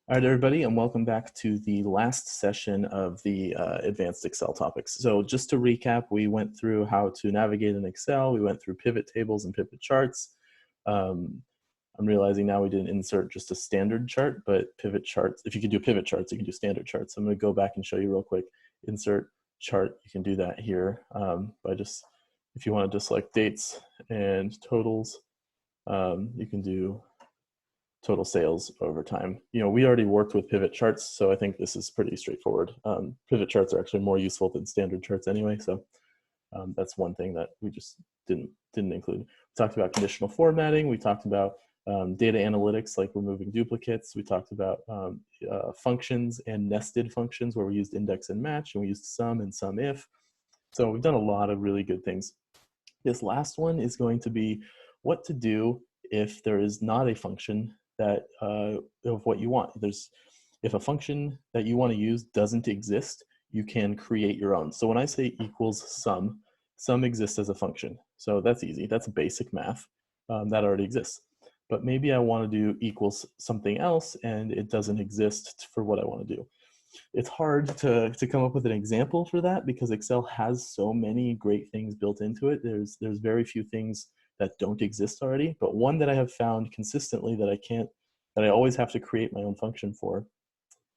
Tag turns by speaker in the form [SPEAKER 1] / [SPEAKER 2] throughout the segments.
[SPEAKER 1] All right, everybody, and welcome back to the last session of the advanced Excel topics. So just to recap, we went through how to navigate in Excel. We went through pivot tables and pivot charts. I'm realizing now we didn't insert just a standard chart, but pivot charts. If you could do pivot charts, you can do standard charts. So I'm going to go back and show you real quick. Insert chart, you can do that here by just, if you want to just select dates and totals, you can do total sales over time. We already worked with pivot charts, so I think this is pretty straightforward. Pivot charts are actually more useful than standard charts anyway, so that's one thing that we just didn't include. We talked about conditional formatting. We talked about data analytics, like removing duplicates. We talked about functions and nested functions, where we used index and match, and we used sum and sum if. So we've done a lot of really good things. This last one is going to be what to do if there is not a function that of what you want. If a function that you want to use doesn't exist, you can create your own. So when I say equals sum exists as a function. So that's easy. That's basic math. That already exists. But maybe I want to do equals something else and it doesn't exist for what I want to do. It's hard to come up with an example for that because Excel has so many great things built into it. There's very few things that don't exist already, but one that I have found consistently that I always have to create my own function for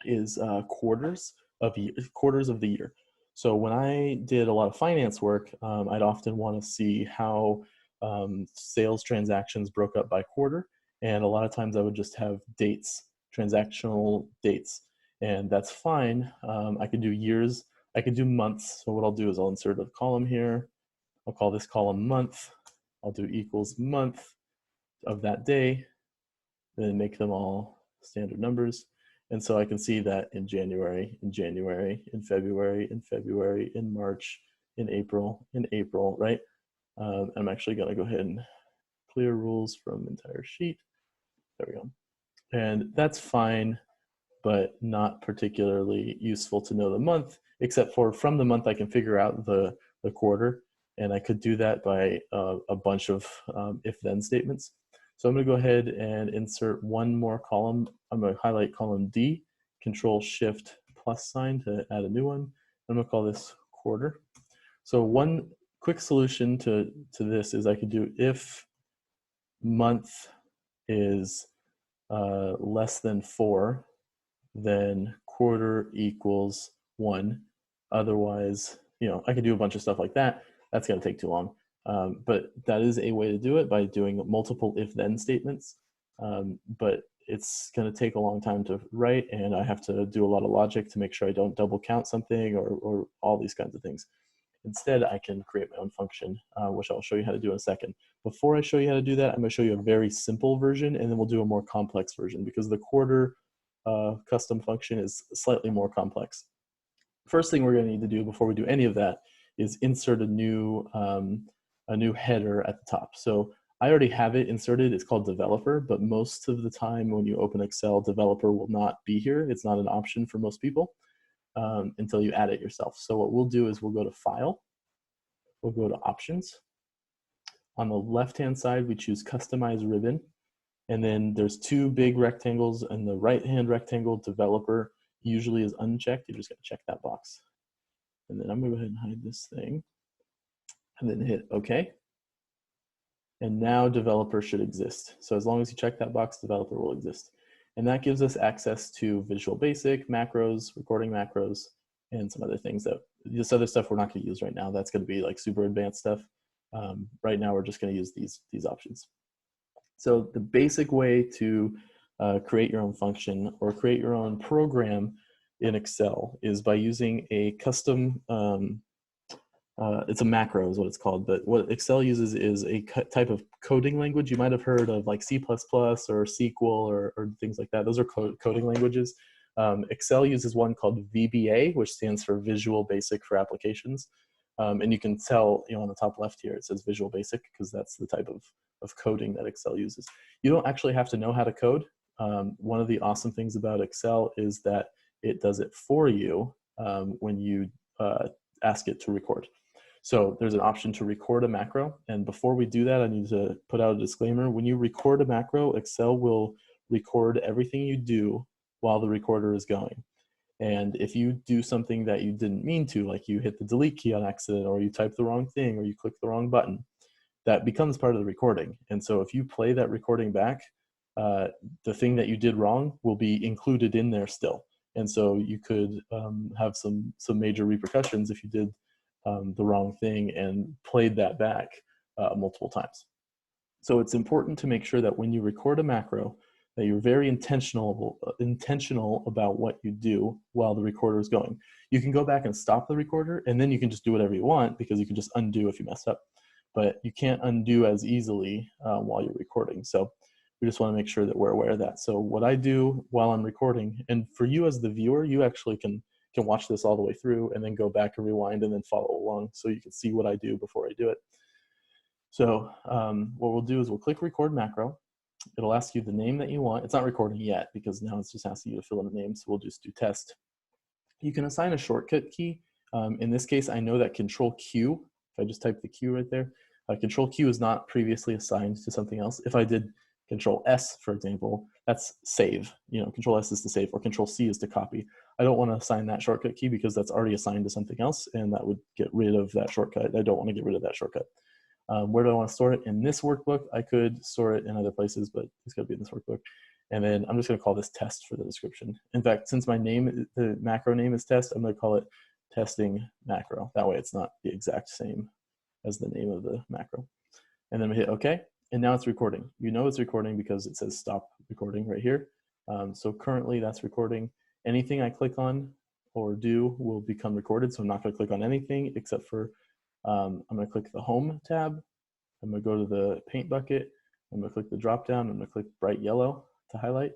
[SPEAKER 1] is quarters of the year. So when I did a lot of finance work, I'd often want to see how sales transactions broke up by quarter, and a lot of times I would just have dates, transactional dates, and that's fine. I could do years, I could do months. So what I'll do is I'll insert a column here. I'll call this column month. I'll do equals month of that day, then make them all standard numbers. And so I can see that in January, in February, in March, in April, right? I'm actually going to go ahead and clear rules from entire sheet. There we go. And that's fine, but not particularly useful to know the month, except for from the month I can figure out the quarter. And I could do that by a bunch of if-then statements. So I'm going to go ahead and insert one more column. I'm going to highlight column D, Control-Shift+ sign to add a new one. I'm going to call this quarter. So one quick solution to this is I could do if month is less than 4, then quarter equals 1. Otherwise, I could do a bunch of stuff like that. That's going to take too long. But that is a way to do it by doing multiple if-then statements. But it's going to take a long time to write, and I have to do a lot of logic to make sure I don't double count something or all these kinds of things. Instead, I can create my own function, which I'll show you how to do in a second. Before I show you how to do that, I'm going to show you a very simple version, and then we'll do a more complex version because the quarter custom function is slightly more complex. First thing we're going to need to do before we do any of that is insert a new header at the top. So I already have it inserted. It's called developer, but most of the time when you open Excel, developer will not be here. It's not an option for most people until you add it yourself. So what we'll do is we'll go to File, we'll go to Options. On the left-hand side, we choose Customize Ribbon, and then there's two big rectangles, and the right-hand rectangle, Developer, usually is unchecked. You're just going to check that box. And then I'm going to go ahead and hide this thing, and then hit OK. And now developer should exist. So as long as you check that box, developer will exist. And that gives us access to Visual Basic, macros, recording macros, and some other things that, this other stuff we're not going to use right now. That's going to be like super advanced stuff. Right now we're just going to use these options. So the basic way to create your own function or create your own program in Excel is by using a custom, it's a macro is what it's called, but what Excel uses is a type of coding language. You might have heard of like C++ or SQL or things like that. Those are coding languages. Excel uses one called VBA, which stands for Visual Basic for Applications. And you can tell, on the top left here, it says Visual Basic because that's the type of coding that Excel uses. You don't actually have to know how to code. One of the awesome things about Excel is that it does it for you when you ask it to record. So there's an option to record a macro. And before we do that, I need to put out a disclaimer. When you record a macro, Excel will record everything you do while the recorder is going. And if you do something that you didn't mean to, like you hit the delete key on accident, or you type the wrong thing, or you click the wrong button, that becomes part of the recording. And so if you play that recording back, the thing that you did wrong will be included in there still. And so you could have some major repercussions if you did the wrong thing and played that back multiple times. So it's important to make sure that when you record a macro, that you're very intentional about what you do while the recorder is going. You can go back and stop the recorder, and then you can just do whatever you want, because you can just undo if you mess up. But you can't undo as easily while you're recording. So we just want to make sure that we're aware of that. So what I do while I'm recording, and for you as the viewer, you actually can watch this all the way through and then go back and rewind and then follow along, so you can see what I do before I do it. So what we'll do is we'll click record macro. It'll ask you the name that you want. It's not recording yet, because now it's just asking you to fill in a name. So we'll just do test. You can assign a shortcut key. In this case, I know that Control Q, if I just type the Q right there, Control Q is not previously assigned to something else. If I did Control S, for example, that's save. Control S is to save, or Control C is to copy. I don't want to assign that shortcut key because that's already assigned to something else, and that would get rid of that shortcut. I don't want to get rid of that shortcut. Where do I want to store it? In this workbook. I could store it in other places, but it's got to be in this workbook. And then I'm just going to call this test for the description. In fact, since my name, the macro name is test, I'm going to call it testing macro. That way it's not the exact same as the name of the macro. And then we hit OK. And now it's recording. You know it's recording because it says stop recording right here. So currently that's recording. Anything I click on or do will become recorded. So I'm not going to click on anything except for I'm going to click the Home tab. I'm going to go to the Paint bucket. I'm going to click the drop down. I'm going to click bright yellow to highlight.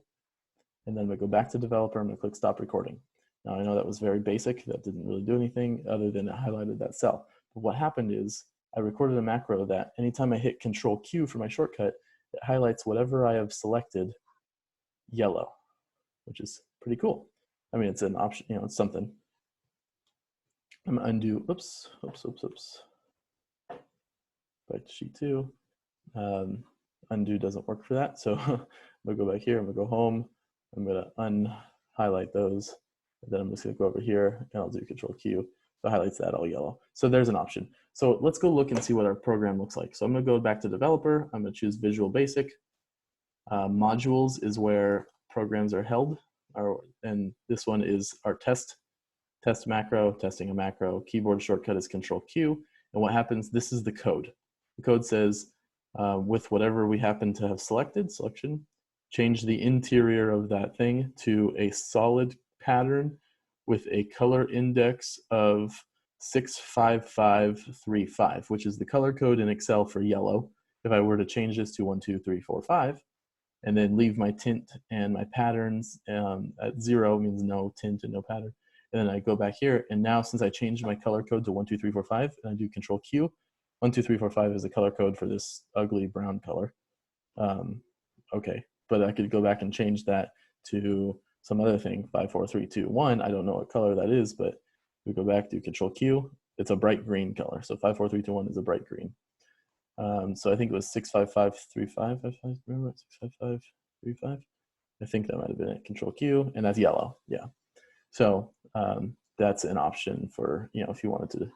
[SPEAKER 1] And then I'm going to go back to Developer. I'm going to click Stop Recording. Now I know that was very basic. That didn't really do anything other than it highlighted that cell. But what happened is I recorded a macro that anytime I hit Control Q for my shortcut, it highlights whatever I have selected yellow, which is pretty cool. I mean, it's an option, it's something. I'm going to undo, oops. Back to sheet 2. Undo doesn't work for that. So I'm going to go back here. I'm going to go home. I'm going to unhighlight those. And then I'm just going to go over here and I'll do Control Q. So it highlights that all yellow. So there's an option. So let's go look and see what our program looks like. So I'm going to go back to Developer. I'm going to choose Visual Basic. Modules is where programs are held. And this one is our test macro, testing a macro. Keyboard shortcut is Control Q. And what happens, this is the code. The code says, with whatever we happen to have selected, selection, change the interior of that thing to a solid pattern with a color index of 65535, which is the color code in Excel for yellow. If I were to change this to 1, 2, 3, 4, 5, and then leave my tint and my patterns at 0, means no tint and no pattern. And then I go back here, and now since I changed my color code to 1, 2, 3, 4, 5, and I do Control Q, 1, 2, 3, 4, 5 is the color code for this ugly brown color. Okay, but I could go back and change that to some other thing, 5, 4, 3, 2, 1. I don't know what color that is, but we go back to Control Q. It's a bright green color. So 5, 4, 3, 2, 1 is a bright green. So I think it was 65535. Remember 65535? I think that might have been it. Control Q, and that's yellow. Yeah. So that's an option for if you wanted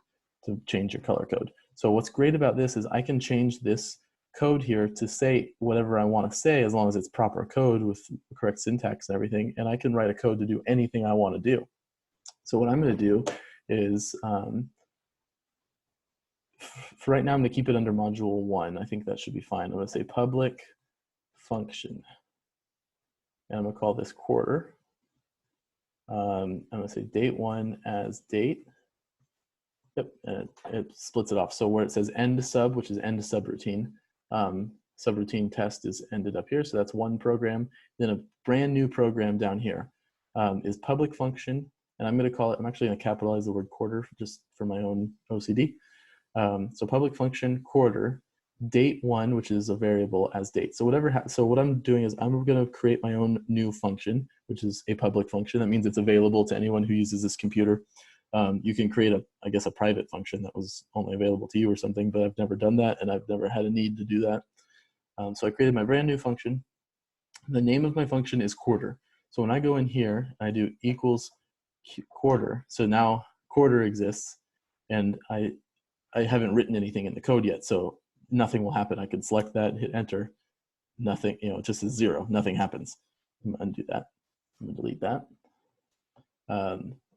[SPEAKER 1] to change your color code. So what's great about this is I can change this code here to say whatever I want to say, as long as it's proper code with correct syntax and everything. And I can write a code to do anything I want to do. So what I'm going to do is, for right now, I'm going to keep it under module 1. I think that should be fine. I'm going to say public function. And I'm going to call this quarter. I'm going to say date 1 as date. Yep, and it splits it off. So where it says end sub, which is end subroutine, subroutine test is ended up here. So that's one program. Then a brand new program down here is public function. And I'm going to call it, I'm actually going to capitalize the word quarter just for my own OCD. So public function quarter, date 1, which is a variable as date. So so what I'm doing is I'm going to create my own new function, which is a public function. That means it's available to anyone who uses this computer. You can create I guess a private function that was only available to you or something, but I've never done that and I've never had a need to do that. So I created my brand new function. The name of my function is quarter. So when I go in here, I do equals quarter. So now quarter exists, and I haven't written anything in the code yet, so nothing will happen. I could select that, hit enter, nothing, you know, it just is 0, nothing happens. I'm gonna undo that, I'm gonna delete that.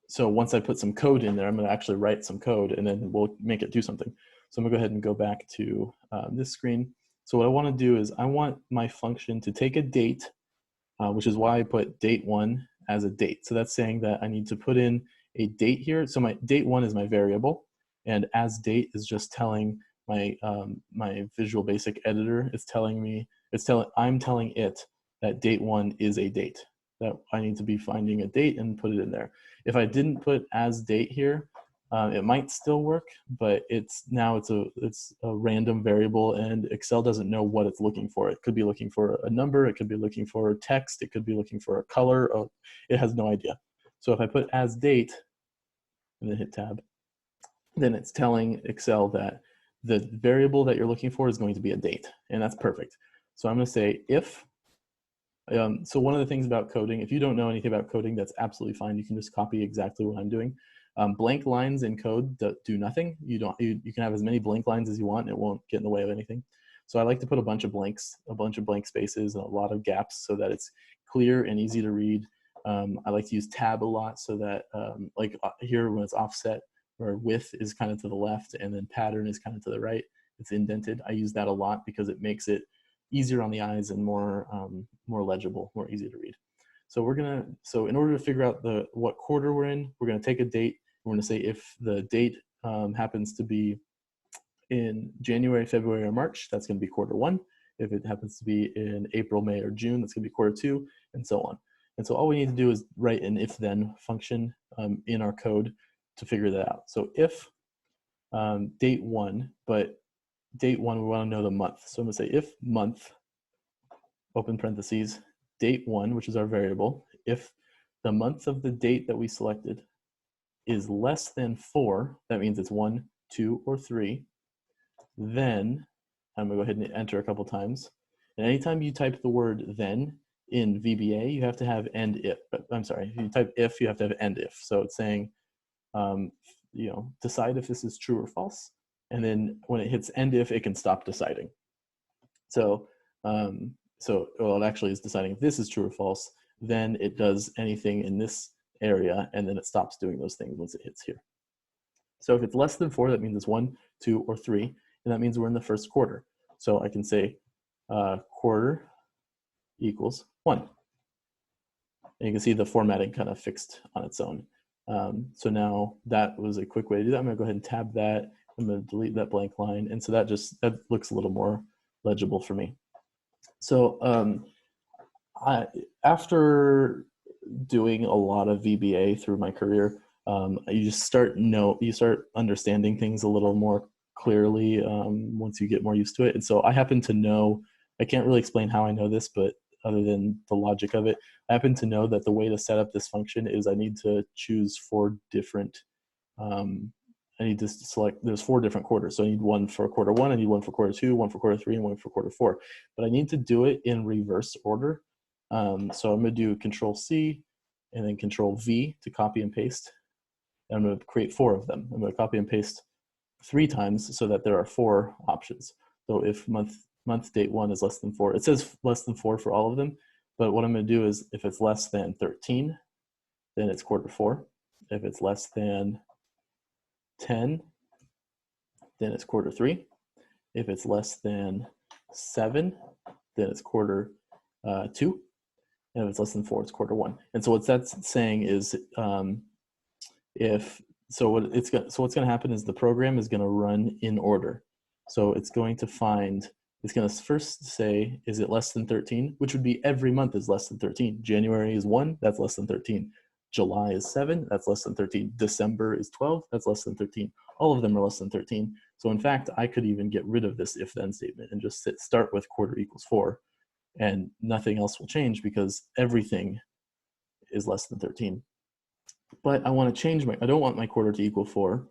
[SPEAKER 1] So once I put some code in there, I'm gonna actually write some code, and then we'll make it do something. So I'm gonna go ahead and go back to this screen. So what I wanna do is I want my function to take a date, which is why I put date1 as a date. So that's saying that I need to put in a date here. So my date1 is my variable, and as date is just telling my my Visual Basic editor, it's telling me, I'm telling it that date1 is a date, that I need to be finding a date and put it in there. If I didn't put as date here, it might still work, but it's a random variable, and Excel doesn't know what it's looking for. It could be looking for a number, it could be looking for text, it could be looking for a color. It has no idea. So if I put as date and then hit tab, then it's telling Excel that the variable that you're looking for is going to be a date, and that's perfect. So I'm going to say if. So one of the things about coding, if you don't know anything about coding, that's absolutely fine. You can just copy exactly what I'm doing. Blank lines in code do nothing. You can have as many blank lines as you want, and it won't get in the way of anything. So I like to put a bunch of blanks, a bunch of blank spaces, and a lot of gaps so that it's clear and easy to read. I like to use tab a lot so that like here when it's offset, where width is kind of to the left and then pattern is kind of to the right, it's indented. I use that a lot because it makes it easier on the eyes and more legible, more easy to read. So in order to figure out what quarter we're in, we're gonna take a date. We're gonna say if the date happens to be in January, February, or March, that's gonna be quarter 1. If it happens to be in April, May, or June, that's gonna be quarter 2, and so on. And so all we need to do is write an if-then function in our code to figure that out. So if date1, but date1, we want to know the month. So I'm going to say if month, open parentheses, date1, which is our variable, if the month of the date that we selected is less than 4, that means it's 1, 2, or 3, then I'm going to go ahead and enter a couple times. And anytime you type the word then in VBA, you have to have end if. I'm sorry, if you type if, you have to have end if. So it's saying, you know, decide if this is true or false. And then when it hits end if, it can stop deciding. So, well, it actually is deciding if this is true or false. Then it does anything in this area, and then it stops doing those things once it hits here. So if it's less than 4, that means it's 1, 2, or 3, and that means we're in the first quarter. So I can say quarter equals 1. And you can see the formatting kind of fixed on its own. So now that was a quick way to do that. I'm gonna go ahead and tab that. I'm gonna delete that blank line. And so that looks a little more legible for me. So after doing a lot of VBA through my career, you start understanding things a little more clearly once you get more used to it. And so I happen to know, I can't really explain how I know this, but other than the logic of it, I happen to know that the way to set up this function is I need to choose 4 different, I need to select, there's 4 different quarters. So I need one for quarter 1, I need one for quarter 2, one for quarter 3, and one for quarter 4. But I need to do it in reverse order. So I'm gonna do Control C and then Control V to copy and paste. And I'm gonna create 4 of them. I'm gonna copy and paste 3 times so that there are 4 options. So if month date 1 is less than 4, it says less than 4 for all of them, but what I'm going to do is if it's less than 13, then it's quarter 4. If it's less than 10, then it's quarter 3. If it's less than 7, then it's quarter 2. And if it's less than 4, it's quarter 1. And so what that's saying is what's going to happen is the program is going to run in order. So it's going to first say, is it less than 13? Which would be every month is less than 13. January is 1, that's less than 13. July is 7, that's less than 13. December is 12, that's less than 13. All of them are less than 13. So in fact, I could even get rid of this if-then statement and just start with quarter equals 4, and nothing else will change because everything is less than 13. But I want to change I don't want my quarter to equal 4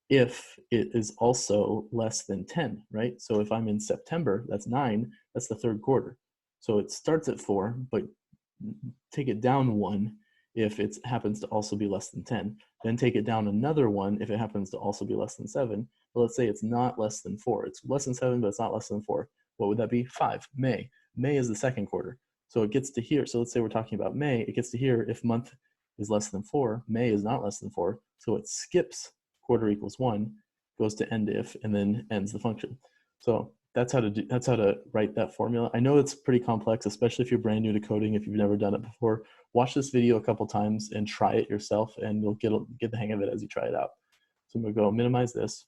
[SPEAKER 1] if it is also less than 10, right? So if I'm in September, that's 9, that's the 3rd quarter. So it starts at 4, but take it down 1 if it happens to also be less than 10. Then take it down another 1 if it happens to also be less than 7. But let's say it's not less than 4. It's less than 7, but it's not less than 4. What would that be? 5. May. May is the second quarter. So it gets to here. So let's say we're talking about May. It gets to here. If month is less than 4, May is not less than 4. So it skips quarter equals 1, goes to end if, and then ends the function. So that's how to write that formula. I know it's pretty complex, especially if you're brand new to coding. If you've never done it before, watch this video a couple times and try it yourself, and you'll get the hang of it as you try it out. So I'm gonna go minimize this.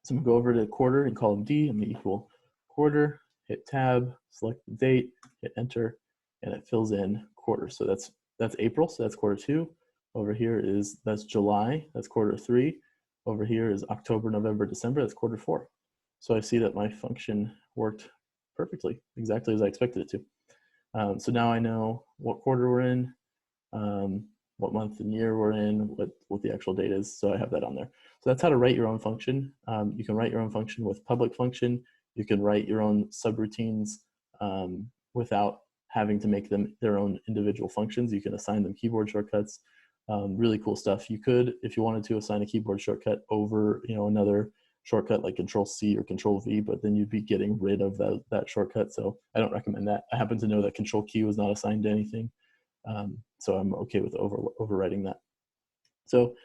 [SPEAKER 1] So I'm gonna go over to quarter in column D. I'm gonna equal quarter, hit tab, select the date, hit enter, and it fills in quarter. So that's April, so that's quarter 2. Over here that's July, that's quarter 3. Over here is October, November, December, that's quarter 4. So I see that my function worked perfectly, exactly as I expected it to. So now I know what quarter we're in, what month and year we're in, what the actual date is. So I have that on there. So that's how to write your own function. You can write your own function with public function. You can write your own subroutines without having to make them their own individual functions. You can assign them keyboard shortcuts. Really cool stuff. You could, if you wanted to, assign a keyboard shortcut over another shortcut like Control-C or Control-V, but then you'd be getting rid of that shortcut. So I don't recommend that. I happen to know that Control-Q was not assigned to anything. So I'm okay with overwriting that. So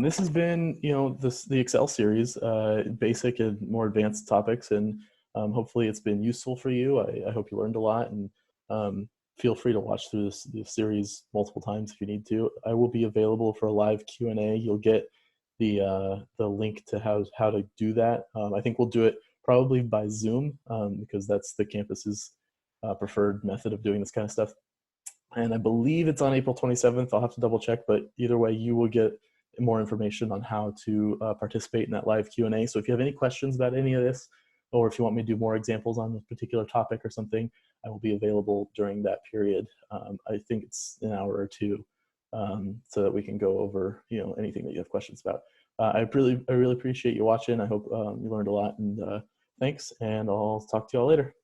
[SPEAKER 1] this has been, the Excel series, basic and more advanced topics, and hopefully it's been useful for you. I hope you learned a lot, and feel free to watch through this series multiple times if you need to. I will be available for a live Q&A. You'll get the link to how to do that. I think we'll do it probably by Zoom because that's the campus's preferred method of doing this kind of stuff. And I believe it's on April 27th. I'll have to double check, but either way, you will get more information on how to participate in that live Q&A. So if you have any questions about any of this, or if you want me to do more examples on this particular topic or something, I will be available during that period. I think it's an hour or two, so that we can go over anything that you have questions about. I really appreciate you watching. I hope you learned a lot, and thanks, and I'll talk to y'all later.